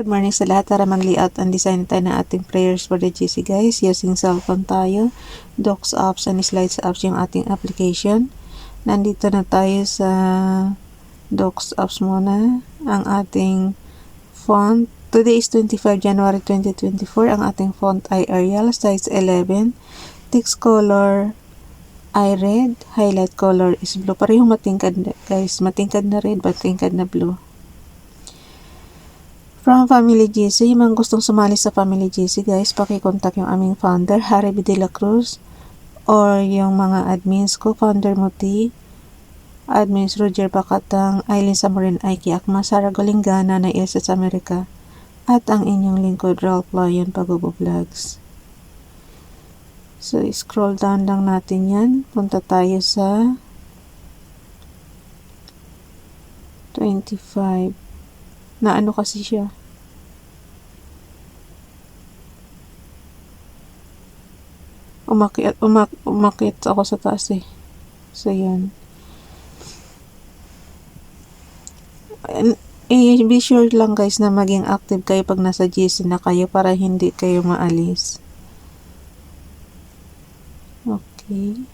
Good morning sa lahat. Tara mag-layout and design tayo ng ating prayers for the GC guys. Using cellphone tayo. Docs apps and slides apps yung ating application. Nandito na tayo sa Docs apps muna. Ang ating font. Today is 25 January 2024. Ang ating font ay Arial. Size 11. Text color ay red. Highlight color is blue. Parehong matingkad guys. Matingkad na red, matingkad na blue. From Family GC, yung mga gustong sumali sa Family GC guys, pakicontact yung aming founder, Harry B. De La Cruz, or yung mga admins ko, founder Muti, admins Roger Bacatang, Aileen Samorin Aiki Akma, Sara Golingana na Ilsa sa Amerika, at ang inyong lingkod Ralph Lion Pagubo Vlogs. So, scroll down lang natin yan. Punta tayo sa 25. Na ano kasi siya? Umakyat ako sa taas eh. So, yan. Be sure lang guys na maging active kayo pag nasa GC na kayo para hindi kayo maalis. Okay.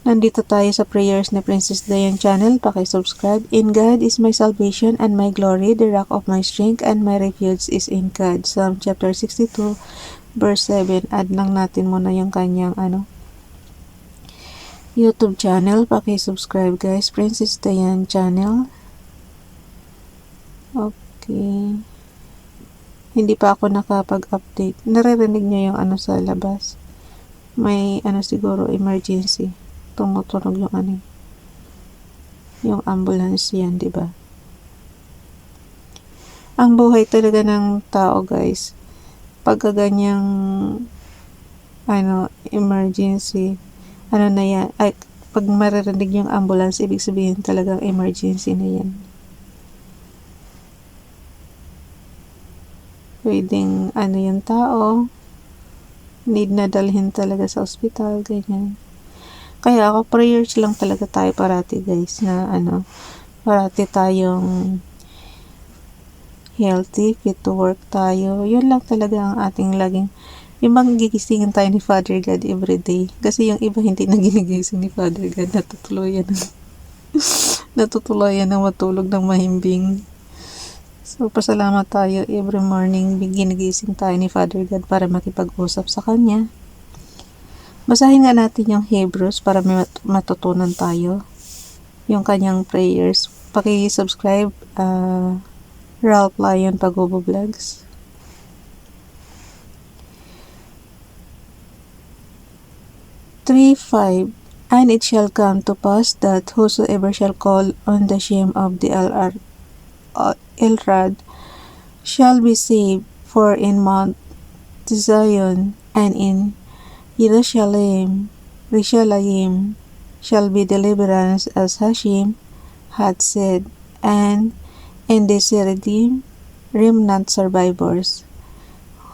Nandito tayo sa prayers ni Princess Diane channel. Paki-subscribe. In God is my salvation and my glory, the rock of my strength and my refuge is in God. Psalm chapter 62 verse 7. Add lang natin muna yung kanyang YouTube channel. Paki-subscribe guys. Princess Diane channel. Okay. Hindi pa ako nakapag-update. Naririnig niyo yung sa labas. May siguro emergency. Tumutunog yung yung ambulance yan, di ba? Ang buhay talaga ng tao, guys. Pagka ganyang emergency, na yan, pag maririnig yung ambulance, ibig sabihin talagang emergency na yan. Pwedeng yung tao, need na dalhin talaga sa ospital, ganyan. Kaya ako, prayers lang talaga tayo parati guys, na parati tayong healthy, fit to work tayo. Yun lang talaga ang ating laging, yung magigisingin tayo ni Father God everyday. Kasi yung iba hindi na ginigising ni Father God, natutuluyan ng matulog ng mahimbing. So, pasalamat tayo every morning, ginigising tayo ni Father God para makipag-usap sa Kanya. Basahin nga natin yung Hebrews para may matutunan tayo. Yung kanyang prayers. Paki-subscribe, Ralph Lion Pagubo Vlogs. (3:5) And it shall come to pass that whosoever shall call on the name of the Elrod shall be saved, for in Mount Zion and in Jerusalem shall be deliverance, as Hashem had said, and in this redeemed remnant survivors,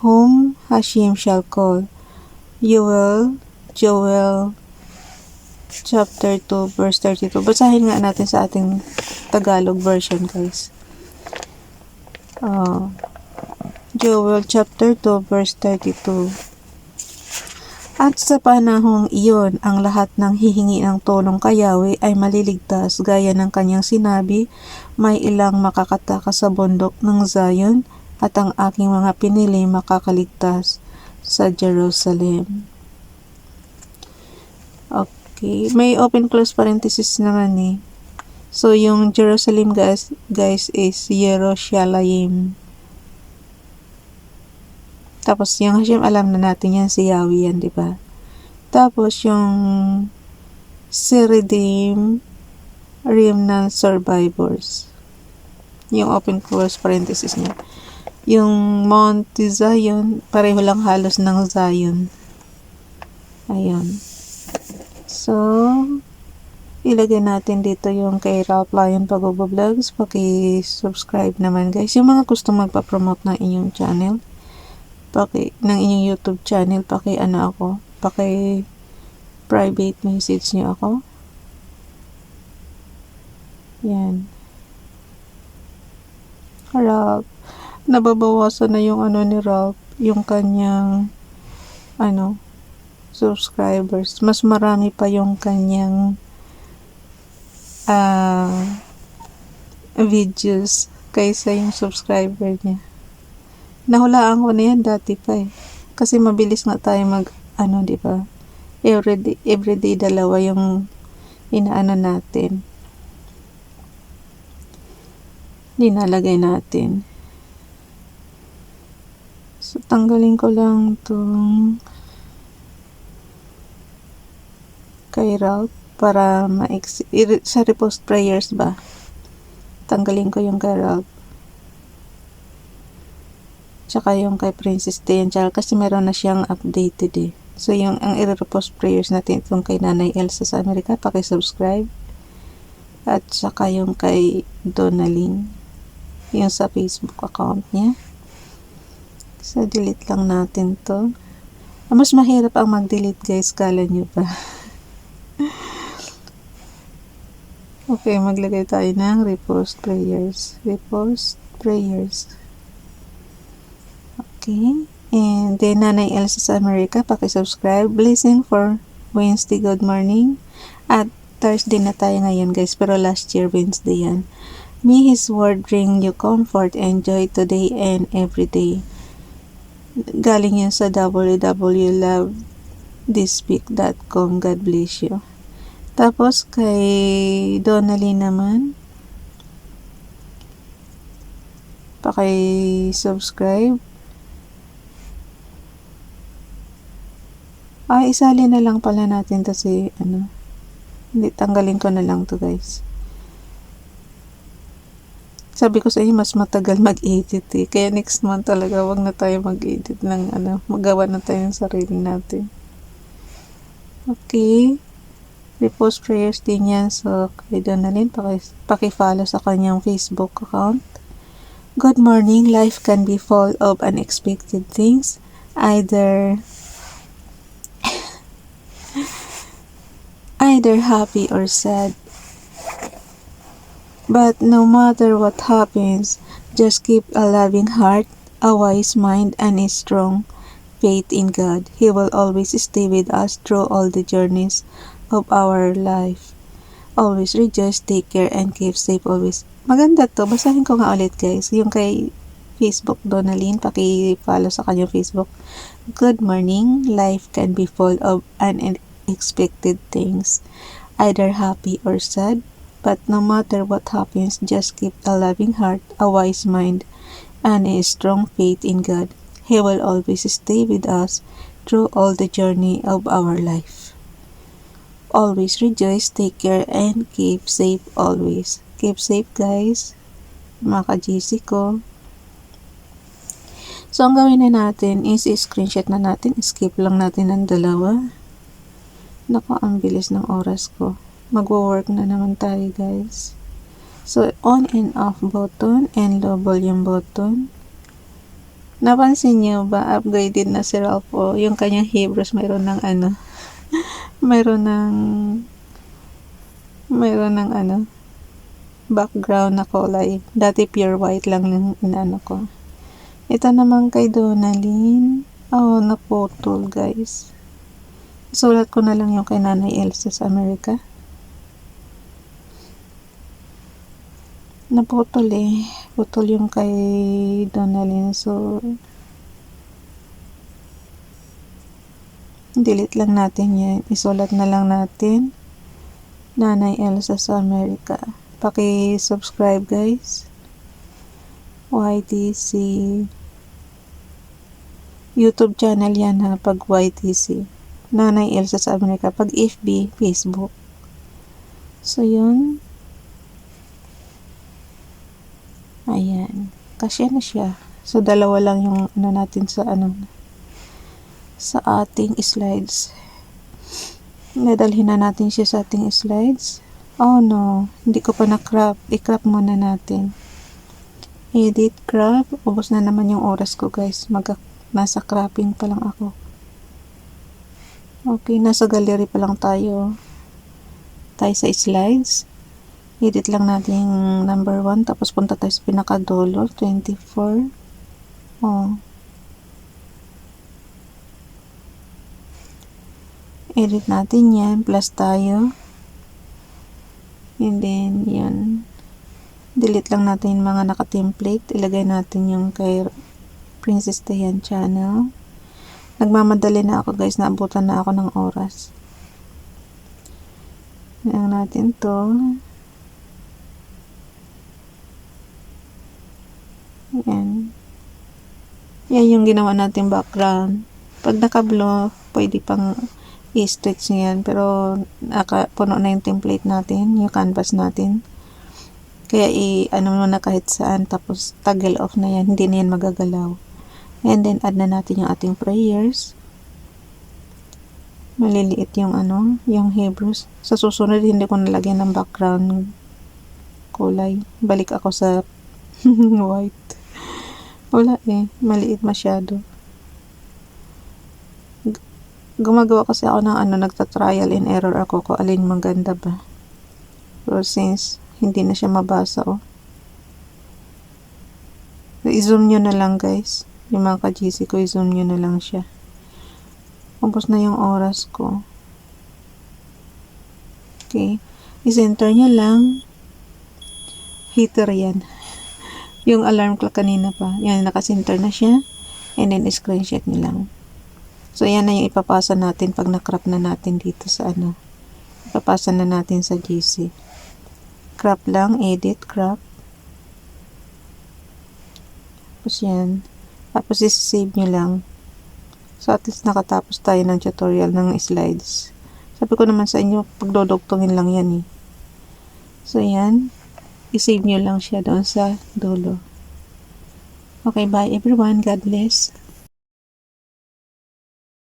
whom Hashem shall call. Joel chapter 2 verse 32. Basahin nga natin sa ating Tagalog version guys. Joel chapter 2 verse 32. At sa panahong iyon, ang lahat ng hihingi ng tulong kay Yahweh ay maliligtas, gaya ng kanyang sinabi, may ilang makakatakas sa bundok ng Zion, at ang aking mga pinili makakaligtas sa Jerusalem. Okay, may open close parenthesis naman eh. So, yung Jerusalem guys is Yerushalayim. Tapos, yung Hashem, alam na natin yan, si Yahweh yan, diba? Tapos, yung Redeemed Remnant Survivors. Yung open close parenthesis niya. Yung Mount Zion, pareho lang halos ng Zion. Ayun. So, ilagay natin dito yung kay Ralph Lion Pagubo Vlogs. Paki-subscribe naman guys. Yung mga gusto magpa-promote ng inyong channel, ng inyong YouTube channel, paki-private message niyo ako. Yan. Ralph. nababawasan na yung ano ni Ralph, yung kanyang subscribers. Mas marami pa yung kanyang videos kaysa yung subscriber niya. Nahulaan ko na yan dati pa eh. Kasi mabilis nga tayo di ba? Everyday dalawa yung inaano natin. Dinalagay natin. So, tanggalin ko lang itong kay Ralph para sa repost prayers ba? Tanggalin ko yung kay Ralph. Tsaka yung kay Princess Angel kasi meron na siyang updated eh. So, ang i-repost prayers natin itong kay Nanay Elsa sa Amerika, paki-subscribe. At saka yung kay Donalyn, yung sa Facebook account niya. So, delete lang natin to. Mas mahirap ang mag-delete guys, kala nyo ba? Okay, maglagay tayo ng repost prayers. Repost prayers. Okay. And then, Nanay Elsa sa Amerika, paki-subscribe. Blessing for Wednesday, good morning. At Thursday na tayo ngayon guys, pero last year Wednesday yan. May His word bring you comfort and joy today and every day. Galing yan sa www.lovethisspeak.com. God bless you. Tapos kay Donalyn naman, paki-subscribe. Isali na lang pala natin to si hindi, tanggalin ko na lang to guys. Sabi ko sa inyo, mas matagal mag-edit eh. Kaya next month talaga, wag na tayo mag-edit ng magawa na tayo ng sarili natin. Okay. Repost prayers din yan. So, kay Donalyn, paki-follow sa kanyang Facebook account. Good morning. Life can be full of unexpected things. Either happy or sad. But no matter what happens, just keep a loving heart, a wise mind, and a strong faith in God. He will always stay with us through all the journeys of our life. Always rejoice, take care, and keep safe always. Maganda to. Basahin ko nga ulit guys. Yung kay Facebook Donalyn, paki-follow sa kanyang Facebook. Good morning. Life can be full of unexpected things, either happy or sad. But no matter what happens, just keep a loving heart, a wise mind, and a strong faith in God. He will always stay with us through all the journey of our life. Always rejoice, take care, and keep safe always. Keep safe guys, mga ka-GC ko. So, ang gawin na natin is screenshot na natin. Skip lang natin ng dalawa. Naku, ang bilis ng oras ko. Magwo-work na naman tayo guys. So, on and off button and low volume button. Napansin nyo ba, upgraded na si Ralph o yung kanyang Hebrews mayroon ng mayroon ng background na kulay. Dati pure white lang yung ko. Ito naman kay Donalyn. Naputol guys. Sulat ko na lang yung kay Nanay Elsa sa Amerika. Naputol eh. Putol yung kay Donalyn. So, delete lang natin yan. Isulat na lang natin. Nanay Elsa sa Amerika. Paki-subscribe guys. YTC. YouTube channel yan ha. Pag YTC. Nanay Elsa sa Amerika. Pag FB, Facebook. So, yun. Ayan. Kasya na siya. So, dalawa lang yung natin sa sa ating slides. Nadalhin na natin siya sa ating slides. Oh no. Hindi ko pa na-crop. I-crop muna natin. Edit, crop. Ubos na naman yung oras ko guys. Nasa cropping pa lang ako. Okay. Nasa gallery pa lang tayo. Tayo sa slides. Edit lang natin yung number 1, tapos punta tayo sa pinakadulo, 24. Oh. Edit natin yan. Plus tayo. And then, yan. Delete lang natin yung mga naka-template. Ilagay natin yung kay Princess Dayan channel. Nagmamadali na ako guys. Naabutan na ako ng oras. Yan natin to. Yan. Yan yung ginawa natin background. Pag naka-blue, pwede pang i-stretch yan. Pero puno na yung template natin. Yung canvas natin. Kaya ano mo na kahit saan. Tapos toggle off na yan. Hindi na yan magagalaw. And then add na natin yung ating prayers. Maliliit yung yung Hebrews. Sa susunod hindi ko nalagyan ng background kulay. Balik ako sa white. Wala maliit masyado. Gumagawa kasi ako ng nagta-trial and error ako kung alin maganda ba. So since hindi na siya mabasa i-zoom nyo na lang guys. Yung mga ka-GC ko, i-zoom nyo na lang siya. Ubos na yung oras ko. Okay. I-center nyo lang. Heater yan. Yung alarm clock kanina pa. Yan, naka-center na siya. And then, screenshot nyo lang. So, yan na yung ipapasa natin pag na-crop na natin dito sa Ipapasa na natin sa GC. Crop lang. Edit, crop. Tapos yan. Tapos isi-save nyo lang. So at least nakatapos tayo ng tutorial ng slides. Sabi ko naman sa inyo, pagdodogtongin lang yan So yan. I-save nyo lang siya doon sa dulo. Okay, bye everyone. God bless.